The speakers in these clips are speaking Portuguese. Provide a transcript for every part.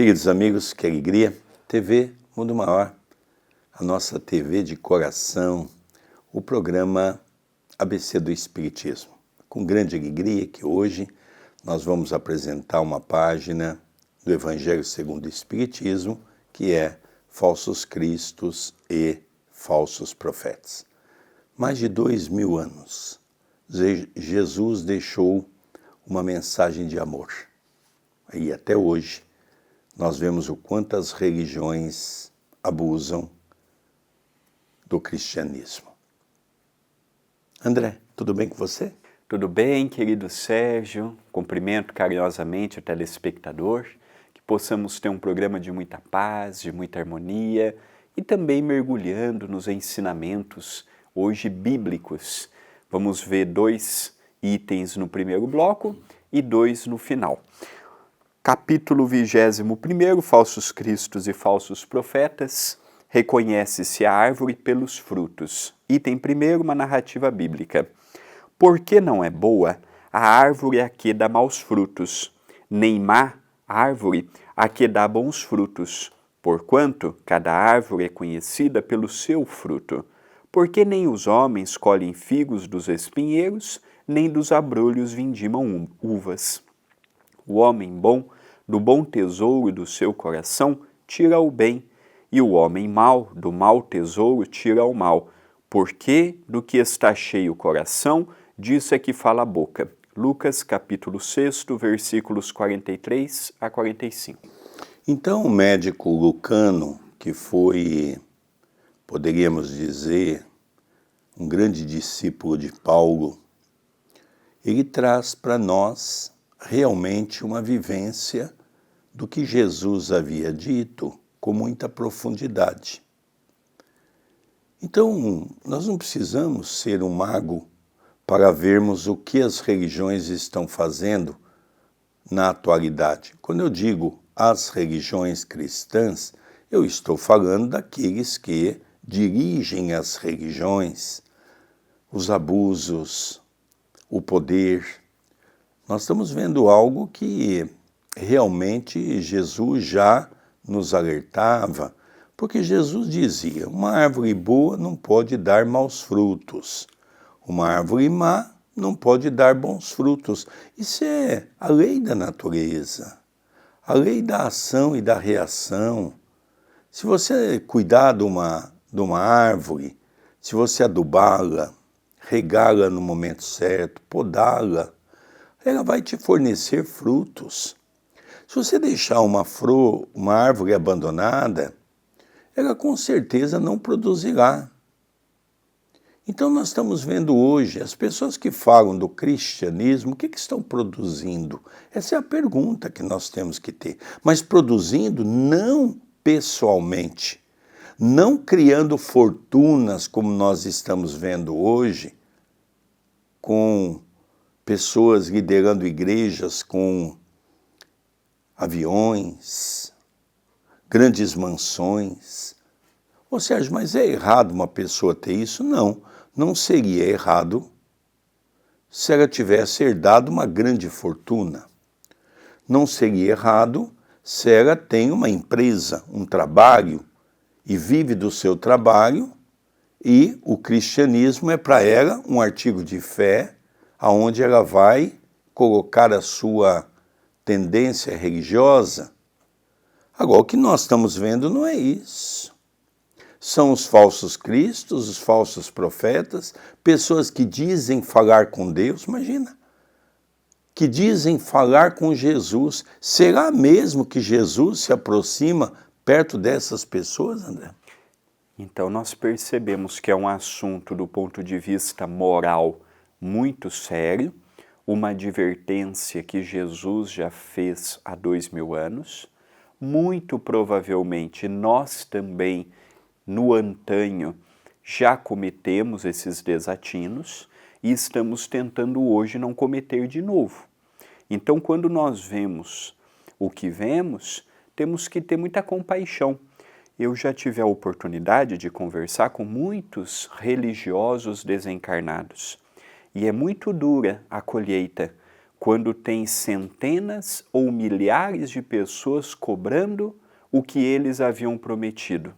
Queridos amigos, que alegria! TV Mundo Maior, a nossa TV de coração, o programa ABC do Espiritismo. Com grande alegria que hoje nós vamos apresentar uma página do Evangelho segundo o Espiritismo, que é Falsos Cristos e Falsos Profetas. Mais de 2000 anos, Jesus deixou uma mensagem de amor. E até hoje, nós vemos o quanto as religiões abusam do cristianismo. André, tudo bem com você? Tudo bem, querido Sérgio. Cumprimento carinhosamente o telespectador, que possamos ter um programa de muita paz, de muita harmonia e também mergulhando nos ensinamentos hoje bíblicos. Vamos ver 2 itens no primeiro bloco e 2 no final. Capítulo 21, Falsos Cristos e Falsos Profetas, reconhece-se a árvore pelos frutos. Item 1, uma narrativa bíblica. Por que não é boa a árvore a que dá maus frutos, nem má árvore a que dá bons frutos? Porquanto cada árvore é conhecida pelo seu fruto. Porque nem os homens colhem figos dos espinheiros, nem dos abrolhos vindimam uvas. O homem bom, do bom tesouro do seu coração, tira o bem, e o homem mau, do mau tesouro, tira o mal. Porque do que está cheio o coração, disso é que fala a boca. Lucas, capítulo 6, versículos 43 a 45. Então, o médico Lucano, que foi, poderíamos dizer, um grande discípulo de Paulo, ele traz para nós realmente uma vivência do que Jesus havia dito com muita profundidade. Então, nós não precisamos ser um mago para vermos o que as religiões estão fazendo na atualidade. Quando eu digo as religiões cristãs, eu estou falando daqueles que dirigem as religiões, os abusos, o poder. Nós estamos vendo algo que realmente Jesus já nos alertava, porque Jesus dizia, uma árvore boa não pode dar maus frutos, uma árvore má não pode dar bons frutos. Isso é a lei da natureza, a lei da ação e da reação. Se você cuidar de uma árvore, se você adubá-la, regá-la no momento certo, podá-la, ela vai te fornecer frutos. Se você deixar uma árvore abandonada, ela com certeza não produzirá. Então nós estamos vendo hoje, as pessoas que falam do cristianismo, o que estão produzindo? Essa é a pergunta que nós temos que ter. Mas produzindo não pessoalmente, não criando fortunas como nós estamos vendo hoje, com pessoas liderando igrejas com aviões, grandes mansões. Ô Sérgio, mas é errado uma pessoa ter isso? Não, não seria errado se ela tivesse herdado uma grande fortuna. Não seria errado se ela tem uma empresa, um trabalho, e vive do seu trabalho, e o cristianismo é para ela um artigo de fé, aonde ela vai colocar a sua tendência religiosa. Agora, o que nós estamos vendo não é isso. São os falsos cristos, os falsos profetas, pessoas que dizem falar com Deus, imagina, que dizem falar com Jesus. Será mesmo que Jesus se aproxima perto dessas pessoas, André? Então, nós percebemos que é um assunto do ponto de vista moral muito sério, uma advertência que Jesus já fez há 2000 anos. Muito provavelmente nós também, no antanho, já cometemos esses desatinos e estamos tentando hoje não cometer de novo. Então, quando nós vemos o que vemos, temos que ter muita compaixão. Eu já tive a oportunidade de conversar com muitos religiosos desencarnados. E é muito dura a colheita quando tem centenas ou milhares de pessoas cobrando o que eles haviam prometido.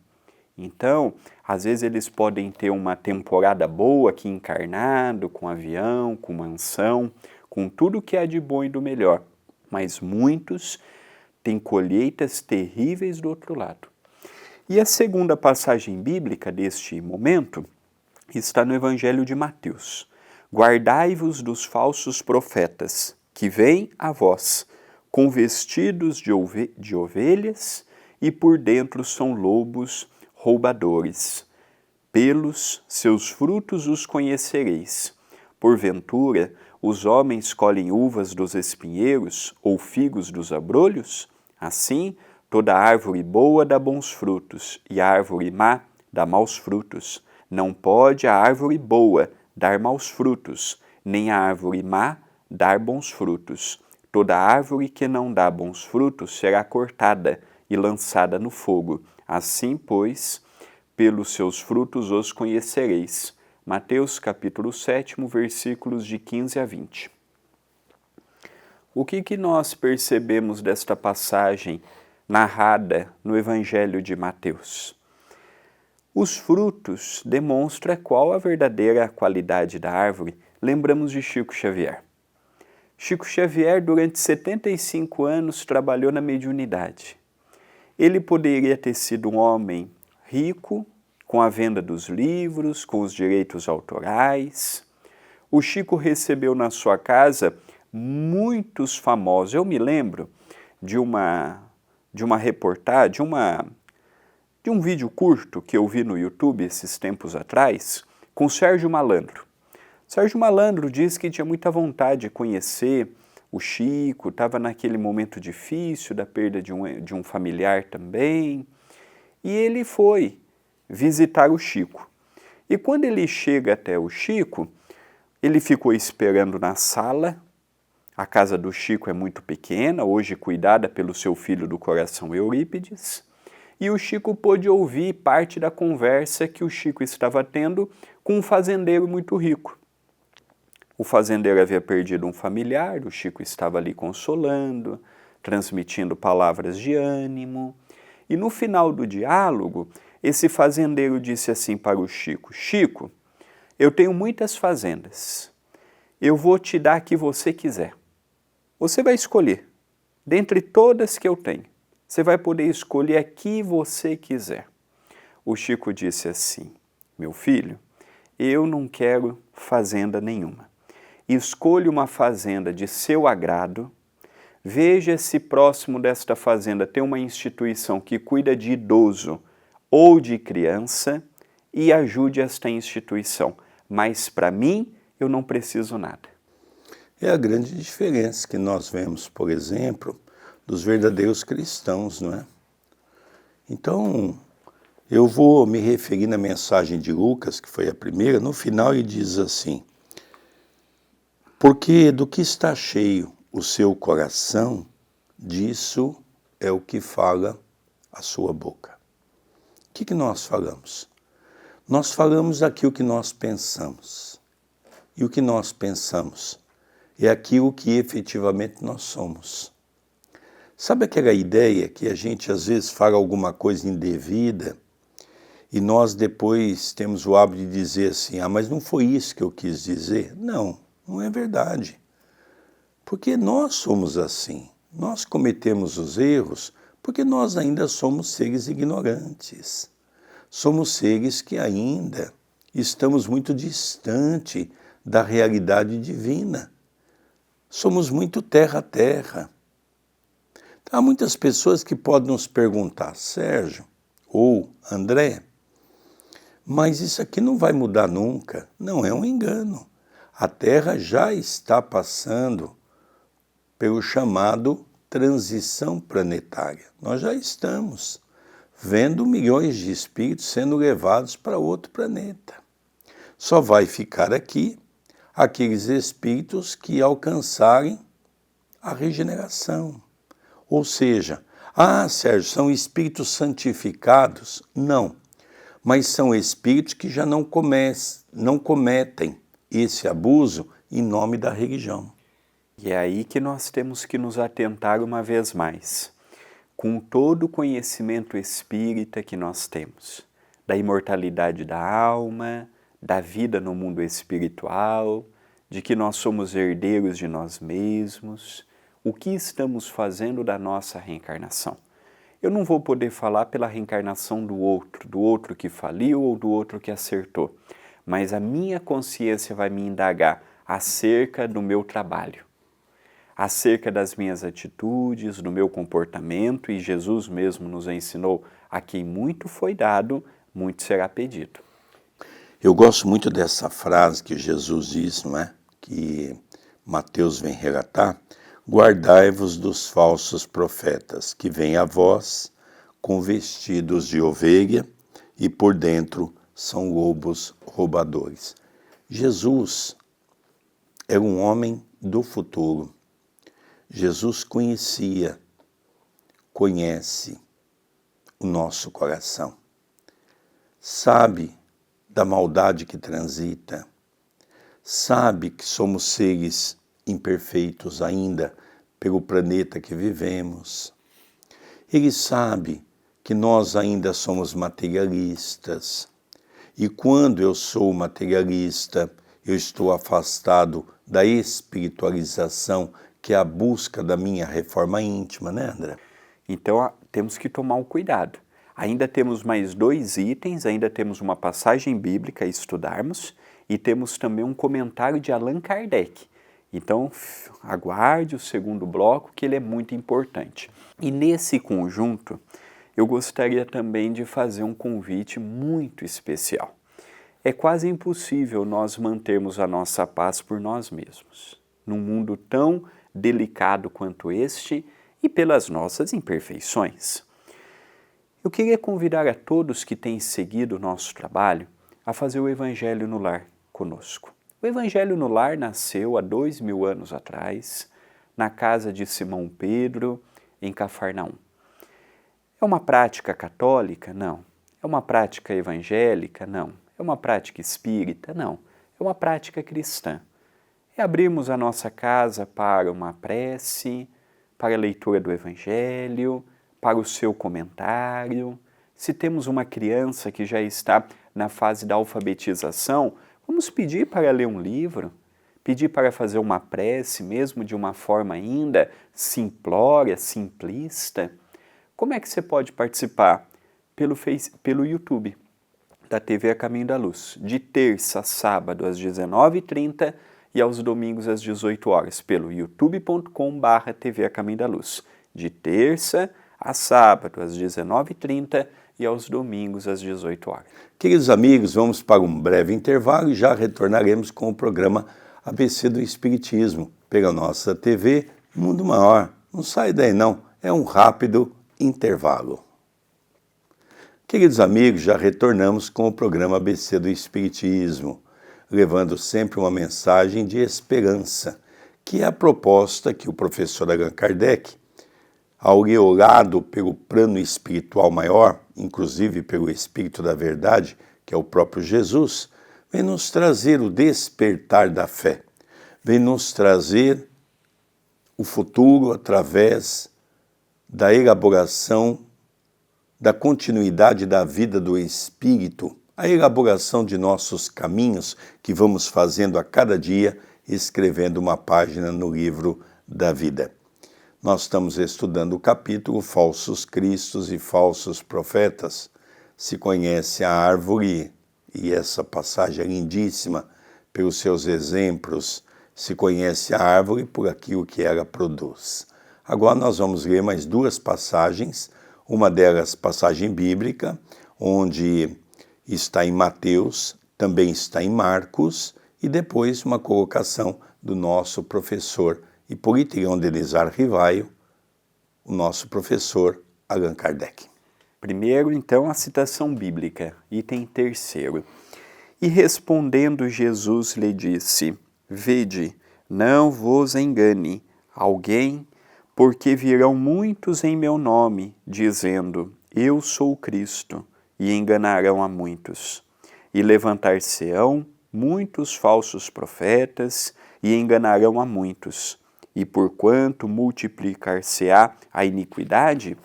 Então, às vezes eles podem ter uma temporada boa aqui encarnado, com avião, com mansão, com tudo que há de bom e do melhor, mas muitos têm colheitas terríveis do outro lado. E a segunda passagem bíblica deste momento está no Evangelho de Mateus. Guardai-vos dos falsos profetas, que vêm a vós, com vestidos de ovelhas, e por dentro são lobos roubadores. Pelos seus frutos os conhecereis. Porventura, os homens colhem uvas dos espinheiros ou figos dos abrolhos? Assim, toda árvore boa dá bons frutos, e a árvore má dá maus frutos. Não pode a árvore boa dar maus frutos, nem a árvore má dar bons frutos. Toda árvore que não dá bons frutos será cortada e lançada no fogo. Assim, pois, pelos seus frutos os conhecereis. Mateus capítulo 7, versículos de 15 a 20. O que nós percebemos desta passagem narrada no Evangelho de Mateus? Os frutos demonstram qual a verdadeira qualidade da árvore. Lembramos de Chico Xavier. Chico Xavier, durante 75 anos, trabalhou na mediunidade. Ele poderia ter sido um homem rico, com a venda dos livros, com os direitos autorais. O Chico recebeu na sua casa muitos famosos. Eu me lembro de uma reportagem, de um vídeo curto que eu vi no YouTube esses tempos atrás, com Sérgio Malandro. Sérgio Malandro disse que tinha muita vontade de conhecer o Chico, estava naquele momento difícil da perda de um familiar também, e ele foi visitar o Chico. E quando ele chega até o Chico, ele ficou esperando na sala. A casa do Chico é muito pequena, hoje cuidada pelo seu filho do coração Eurípides, e o Chico pôde ouvir parte da conversa que o Chico estava tendo com um fazendeiro muito rico. O fazendeiro havia perdido um familiar, o Chico estava ali consolando, transmitindo palavras de ânimo, e no final do diálogo, esse fazendeiro disse assim para o Chico: Chico, eu tenho muitas fazendas, eu vou te dar a que você quiser. Você vai escolher, dentre todas que eu tenho, você vai poder escolher a que você quiser. O Chico disse assim: meu filho, eu não quero fazenda nenhuma. Escolha uma fazenda de seu agrado, veja se próximo desta fazenda tem uma instituição que cuida de idoso ou de criança e ajude esta instituição. Mas para mim, eu não preciso nada. É a grande diferença que nós vemos, por exemplo, dos verdadeiros cristãos, não é? Então, eu vou me referir na mensagem de Lucas, que foi a primeira, no final ele diz assim: porque do que está cheio o seu coração, disso é o que fala a sua boca. O que nós falamos? Nós falamos aquilo que nós pensamos. E o que nós pensamos é aquilo que efetivamente nós somos. Sabe aquela ideia que a gente às vezes fala alguma coisa indevida e nós depois temos o hábito de dizer assim: ah, mas não foi isso que eu quis dizer? Não, não é verdade. Porque nós somos assim. Nós cometemos os erros porque nós ainda somos seres ignorantes. Somos seres que ainda estamos muito distante da realidade divina. Somos muito terra a terra. Há muitas pessoas que podem nos perguntar: Sérgio ou André, mas isso aqui não vai mudar nunca. Não, é um engano. A Terra já está passando pelo chamado transição planetária. Nós já estamos vendo milhões de espíritos sendo levados para outro planeta. Só vai ficar aqui aqueles espíritos que alcançarem a regeneração. Ou seja, Sérgio, são espíritos santificados? Não, mas são espíritos que já não cometem esse abuso em nome da religião. E é aí que nós temos que nos atentar uma vez mais, com todo o conhecimento espírita que nós temos, da imortalidade da alma, da vida no mundo espiritual, de que nós somos herdeiros de nós mesmos, o que estamos fazendo da nossa reencarnação. Eu não vou poder falar pela reencarnação do outro que faliu ou do outro que acertou, mas a minha consciência vai me indagar acerca do meu trabalho, acerca das minhas atitudes, do meu comportamento, e Jesus mesmo nos ensinou: a quem muito foi dado, muito será pedido. Eu gosto muito dessa frase que Jesus diz, não é? Que Mateus vem relatar: guardai-vos dos falsos profetas, que vêm a vós com vestidos de ovelha e por dentro são lobos roubadores. Jesus era um homem do futuro. Jesus conhece o nosso coração, sabe da maldade que transita, sabe que somos seres imperfeitos ainda pelo planeta que vivemos. Ele sabe que nós ainda somos materialistas, e quando eu sou materialista, eu estou afastado da espiritualização, que é a busca da minha reforma íntima, né, André? Então temos que tomar um cuidado. Ainda temos mais 2 itens, ainda temos uma passagem bíblica a estudarmos e temos também um comentário de Allan Kardec. Então aguarde o segundo bloco, que ele é muito importante. E nesse conjunto, eu gostaria também de fazer um convite muito especial. É quase impossível nós mantermos a nossa paz por nós mesmos, num mundo tão delicado quanto este e pelas nossas imperfeições. Eu queria convidar a todos que têm seguido o nosso trabalho a fazer o Evangelho no Lar conosco. O Evangelho no Lar nasceu há 2000 anos atrás, na casa de Simão Pedro, em Cafarnaum. É uma prática católica? Não. É uma prática evangélica? Não. É uma prática espírita? Não. É uma prática cristã. É abrirmos a nossa casa para uma prece, para a leitura do Evangelho, para o seu comentário. Se temos uma criança que já está na fase da alfabetização, vamos pedir para ler um livro, pedir para fazer uma prece, mesmo de uma forma ainda simplória, simplista. Como é que você pode participar? Pelo YouTube da TV A Caminho da Luz, de terça a sábado às 19h30 e aos domingos às 18 horas, pelo youtube.com/TV A Caminho da Luz, de terça a sábado às 19h30 e aos domingos às 18 horas. Queridos amigos, vamos para um breve intervalo e já retornaremos com o programa ABC do Espiritismo, pela nossa TV Mundo Maior. Não sai daí não, é um rápido intervalo. Queridos amigos, já retornamos com o programa ABC do Espiritismo, levando sempre uma mensagem de esperança, que é a proposta que o professor Allan Kardec, aureolado pelo plano espiritual maior, inclusive pelo Espírito da Verdade, que é o próprio Jesus, vem nos trazer o despertar da fé, vem nos trazer o futuro através da elaboração da continuidade da vida do Espírito, a elaboração de nossos caminhos que vamos fazendo a cada dia, escrevendo uma página no livro da vida. Nós estamos estudando o capítulo Falsos Cristos e Falsos Profetas. Se conhece a árvore, e essa passagem é lindíssima, pelos seus exemplos, se conhece a árvore por aquilo que ela produz. Agora nós vamos ler mais 2 passagens, uma delas passagem bíblica, onde está em Mateus, também está em Marcos, e depois uma colocação do nosso professor Hipólito Denizar Rivaio, o nosso professor Allan Kardec. Primeiro, então, a citação bíblica, item 3º. E respondendo Jesus lhe disse: Vede, não vos engane alguém, porque virão muitos em meu nome, dizendo: Eu sou o Cristo, e enganarão a muitos. E levantar-se-ão muitos falsos profetas, e enganarão a muitos. e porquanto multiplicar-se-á a iniquidade,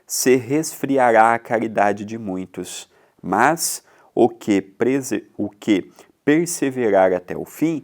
se resfriará a caridade de muitos, mas o que perseverar até o fim,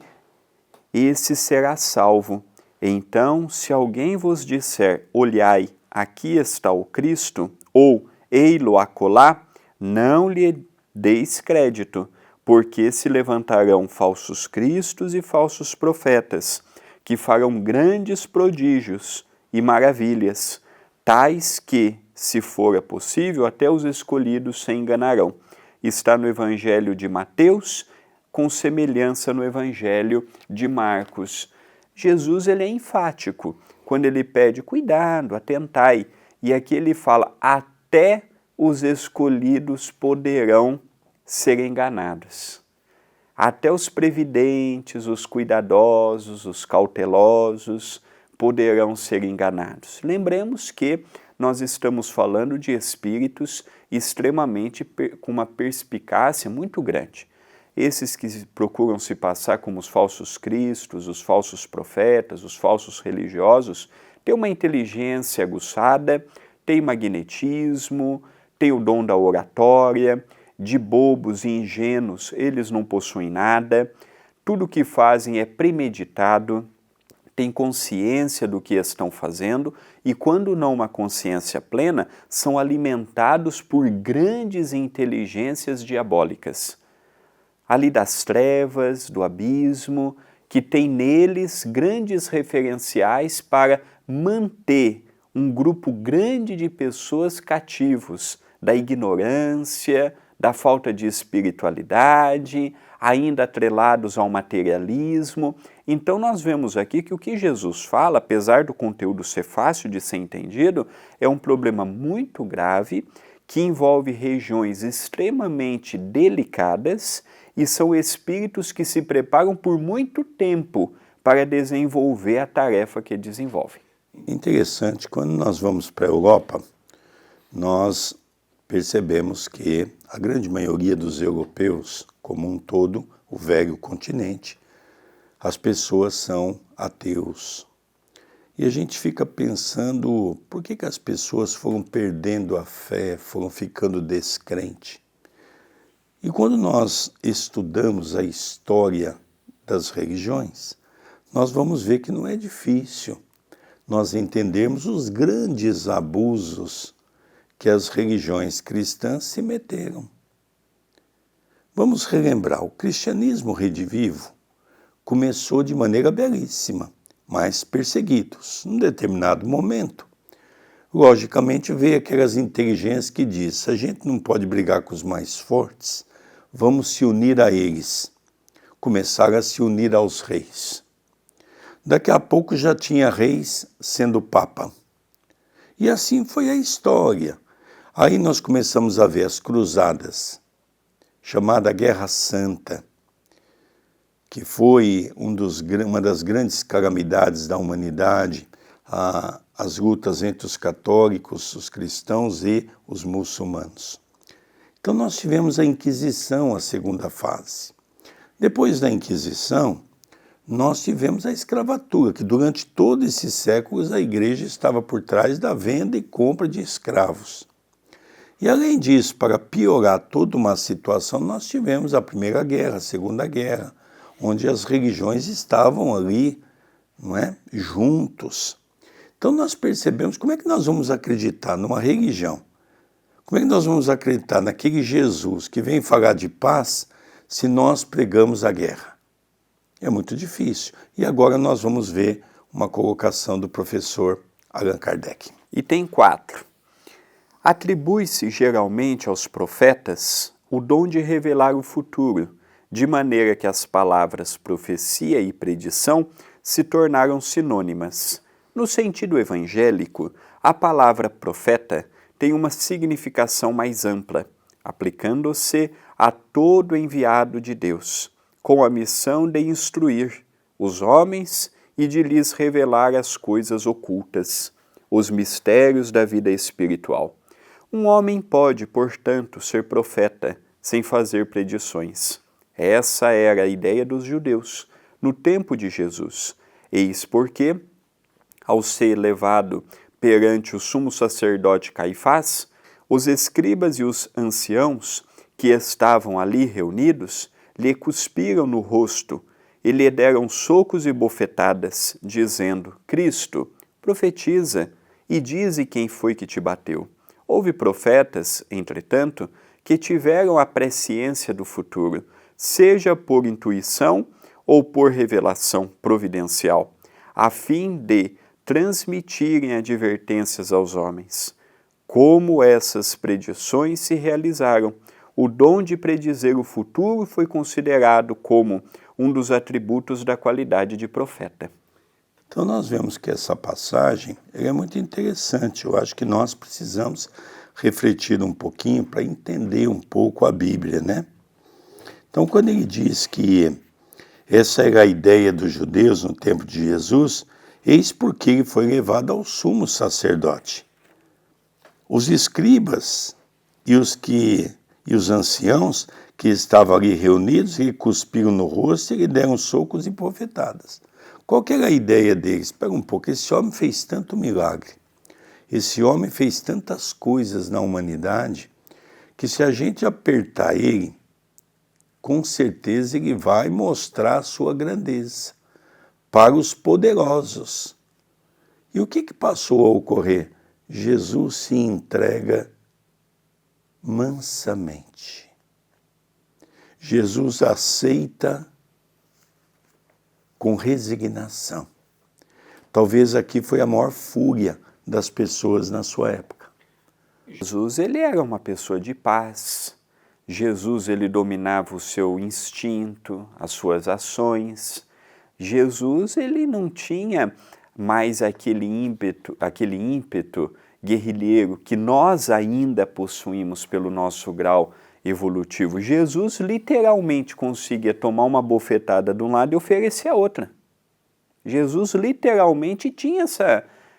esse será salvo. Então, se alguém vos disser, olhai, aqui está o Cristo, ou ei-lo acolá, não lhe deis crédito, porque se levantarão falsos cristos e falsos profetas, que farão grandes prodígios e maravilhas, tais que, se fora possível, até os escolhidos se enganarão. Está no Evangelho de Mateus, com semelhança no Evangelho de Marcos. Jesus ele é enfático quando ele pede cuidado, atentai, e aqui ele fala, até os escolhidos poderão ser enganados. Até os previdentes, os cuidadosos, os cautelosos poderão ser enganados. Lembremos que nós estamos falando de espíritos extremamente com uma perspicácia muito grande. Esses que procuram se passar como os falsos cristos, os falsos profetas, os falsos religiosos, têm uma inteligência aguçada, têm magnetismo, têm o dom da oratória, de bobos e ingênuos eles não possuem nada, tudo o que fazem é premeditado, têm consciência do que estão fazendo e, quando não uma consciência plena, são alimentados por grandes inteligências diabólicas. Ali das trevas, do abismo, que tem neles grandes referenciais para manter um grupo grande de pessoas cativos da ignorância, da falta de espiritualidade, ainda atrelados ao materialismo. Então nós vemos aqui que o que Jesus fala, apesar do conteúdo ser fácil de ser entendido, é um problema muito grave que envolve regiões extremamente delicadas e são espíritos que se preparam por muito tempo para desenvolver a tarefa que desenvolvem. Interessante, quando nós vamos para a Europa, nós percebemos que a grande maioria dos europeus, como um todo, o velho continente, as pessoas são ateus. E a gente fica pensando, por que as pessoas foram perdendo a fé, foram ficando descrentes? E quando nós estudamos a história das religiões, nós vamos ver que não é difícil nós entendermos os grandes abusos que as religiões cristãs se meteram. Vamos relembrar, o cristianismo redivivo começou de maneira belíssima, mas perseguidos, num determinado momento. Logicamente veio aquelas inteligências que diz, a gente não pode brigar com os mais fortes, vamos se unir a eles. Começaram a se unir aos reis. Daqui a pouco já tinha reis sendo papa. E assim foi a história. Aí nós começamos a ver as cruzadas, chamada Guerra Santa, que foi uma das grandes calamidades da humanidade, as lutas entre os católicos, os cristãos e os muçulmanos. Então nós tivemos a Inquisição, a segunda fase. Depois da Inquisição, nós tivemos a escravatura, que durante todos esses séculos a igreja estava por trás da venda e compra de escravos. E além disso, para piorar toda uma situação, nós tivemos a Primeira Guerra, a Segunda Guerra, onde as religiões estavam ali, não é, juntos. Então nós percebemos como é que nós vamos acreditar numa religião, como é que nós vamos acreditar naquele Jesus que vem falar de paz se nós pregamos a guerra. É muito difícil. E agora nós vamos ver uma colocação do professor Allan Kardec. Item 4. Atribui-se geralmente aos profetas o dom de revelar o futuro, de maneira que as palavras profecia e predição se tornaram sinônimas. No sentido evangélico, a palavra profeta tem uma significação mais ampla, aplicando-se a todo enviado de Deus, com a missão de instruir os homens e de lhes revelar as coisas ocultas, os mistérios da vida espiritual. Um homem pode, portanto, ser profeta sem fazer predições. Essa era a ideia dos judeus no tempo de Jesus. Eis porque, ao ser levado perante o sumo sacerdote Caifás, os escribas e os anciãos que estavam ali reunidos lhe cuspiram no rosto e lhe deram socos e bofetadas, dizendo: Cristo, profetiza e dize quem foi que te bateu. Houve profetas, entretanto, que tiveram a presciência do futuro, seja por intuição ou por revelação providencial, a fim de transmitirem advertências aos homens. Como essas predições se realizaram, o dom de predizer o futuro foi considerado como um dos atributos da qualidade de profeta. Então nós vemos que essa passagem é muito interessante. Eu acho que nós precisamos refletir um pouquinho para entender um pouco a Bíblia, né? Então quando ele diz que essa era a ideia dos judeus no tempo de Jesus, eis porque ele foi levado ao sumo sacerdote. Os escribas e os anciãos que estavam ali reunidos, lhe cuspiram no rosto e lhe deram socos e bofetadas. Qual que era a ideia deles? Espera um pouco, esse homem fez tanto milagre, esse homem fez tantas coisas na humanidade, que se a gente apertar ele, com certeza ele vai mostrar a sua grandeza para os poderosos. E o que passou a ocorrer? Jesus se entrega mansamente. Jesus aceita com resignação. Talvez aqui foi a maior fúria das pessoas na sua época. Jesus, ele era uma pessoa de paz. Jesus, ele dominava o seu instinto, as suas ações. Jesus, ele não tinha mais aquele ímpeto guerrilheiro que nós ainda possuímos pelo nosso grau evolutivo. Jesus literalmente conseguia tomar uma bofetada de um lado e oferecer a outra. Jesus literalmente tinha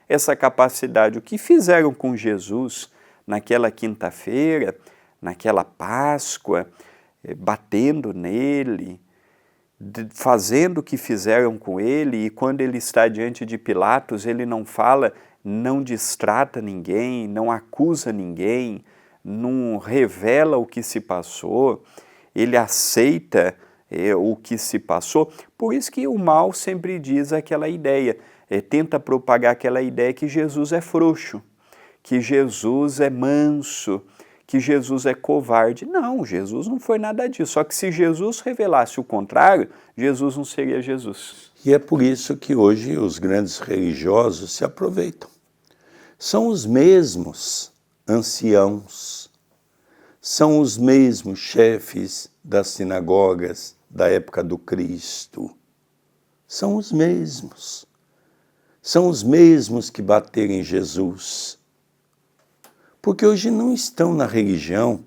essa capacidade. O que fizeram com Jesus naquela quinta-feira, naquela Páscoa, batendo nele, fazendo o que fizeram com ele, e quando ele está diante de Pilatos, ele não fala, não distrata ninguém, não acusa ninguém, não revela o que se passou, ele aceita o que se passou. Por isso que o mal sempre diz aquela ideia, tenta propagar aquela ideia que Jesus é frouxo, que Jesus é manso, que Jesus é covarde. Não, Jesus não foi nada disso. Só que se Jesus revelasse o contrário, Jesus não seria Jesus. E é por isso que hoje os grandes religiosos se aproveitam. São os mesmos anciãos, são os mesmos chefes das sinagogas da época do Cristo. São os mesmos. São os mesmos que bateram em Jesus. Porque hoje não estão na religião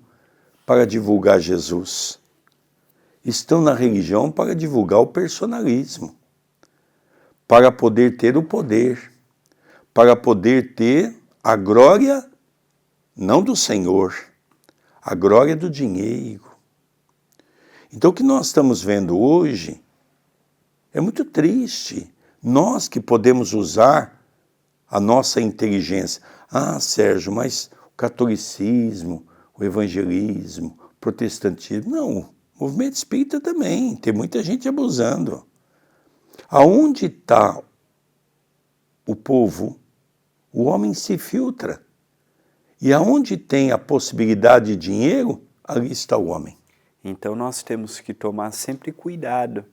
para divulgar Jesus. Estão na religião para divulgar o personalismo, para poder ter o poder, para poder ter a glória, não do Senhor, a glória do dinheiro. Então o que nós estamos vendo hoje é muito triste. Nós que podemos usar a nossa inteligência. Ah, Sérgio, mas o catolicismo, o evangelismo, o protestantismo, não, o movimento espírita também, tem muita gente abusando. Aonde está o povo, o homem se filtra. E aonde tem a possibilidade de dinheiro, ali está o homem. Então nós temos que tomar sempre cuidado,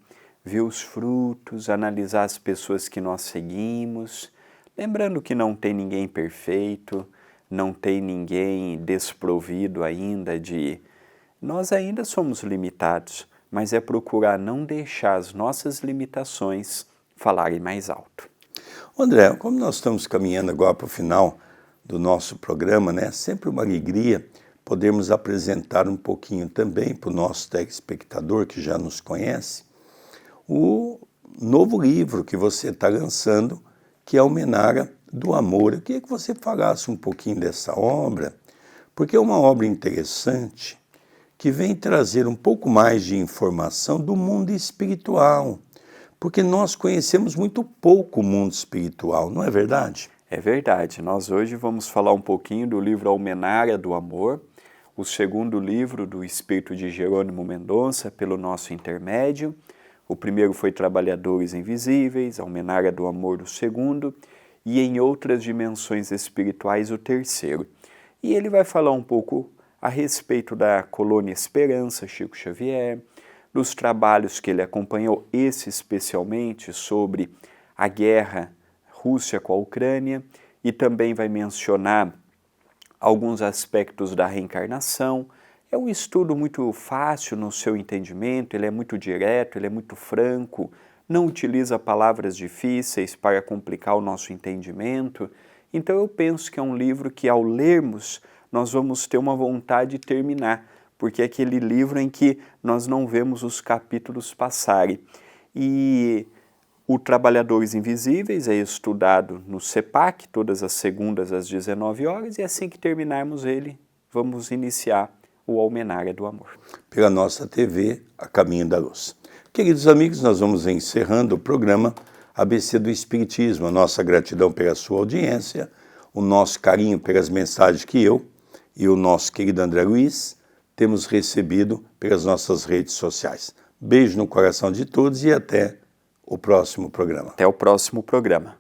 ver os frutos, analisar as pessoas que nós seguimos, lembrando que não tem ninguém perfeito, não tem ninguém desprovido ainda de... Nós ainda somos limitados, mas é procurar não deixar as nossas limitações falarem mais alto. André, como nós estamos caminhando agora para o final do nosso programa, né? Sempre uma alegria podermos apresentar um pouquinho também para o nosso telespectador que já nos conhece, o novo livro que você está lançando, que é o Menara do Amor. Eu queria que você falasse um pouquinho dessa obra, porque é uma obra interessante que vem trazer um pouco mais de informação do mundo espiritual, porque nós conhecemos muito pouco o mundo espiritual, não é verdade? É verdade. Nós hoje vamos falar um pouquinho do livro Almenária do Amor, o segundo livro do Espírito de Jerônimo Mendonça, pelo nosso intermédio. O primeiro foi Trabalhadores Invisíveis, Almenária do Amor, o segundo, e Em Outras Dimensões Espirituais, o terceiro. E ele vai falar um pouco a respeito da Colônia Esperança, Chico Xavier, dos trabalhos que ele acompanhou, esse especialmente sobre a guerra Rússia com a Ucrânia, e também vai mencionar alguns aspectos da reencarnação. É um estudo muito fácil no seu entendimento, ele é muito direto, ele é muito franco, não utiliza palavras difíceis para complicar o nosso entendimento. Então eu penso que é um livro que, ao lermos, nós vamos ter uma vontade de terminar, porque é aquele livro em que nós não vemos os capítulos passarem. E o Trabalhadores Invisíveis é estudado no CEPAC, todas as segundas às 19 horas, e assim que terminarmos ele, vamos iniciar o Almenária do Amor. Pela nossa TV, A Caminho da Luz. Queridos amigos, nós vamos encerrando o programa ABC do Espiritismo. A nossa gratidão pela sua audiência, o nosso carinho pelas mensagens que eu e o nosso querido André Luiz temos recebido pelas nossas redes sociais. Beijo no coração de todos e até o próximo programa. Até o próximo programa.